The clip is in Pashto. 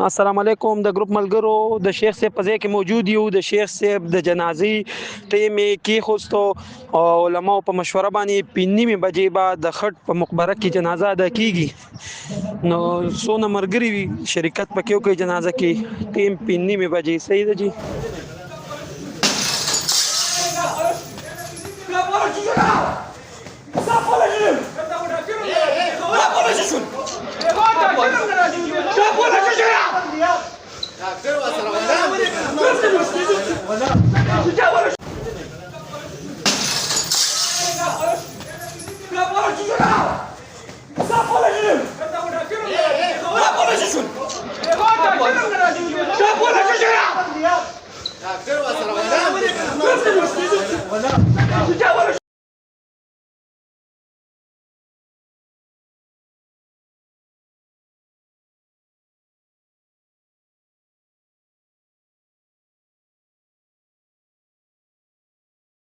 السلام علیکم. د ګروپ ملګرو د شیخ صاحب په ځای کې موجود یو. د شیخ صاحب د جنازې ټیمې کې خوستو او علماء په مشوره باندې پینځمه بجې بعد د خټ په مقبره کې جنازه ادا کیږي. نو سونه مرګري وي شرکت پکې کوي جنازه کې ټیم پینځمه بجې صحیح ده جی. Ya,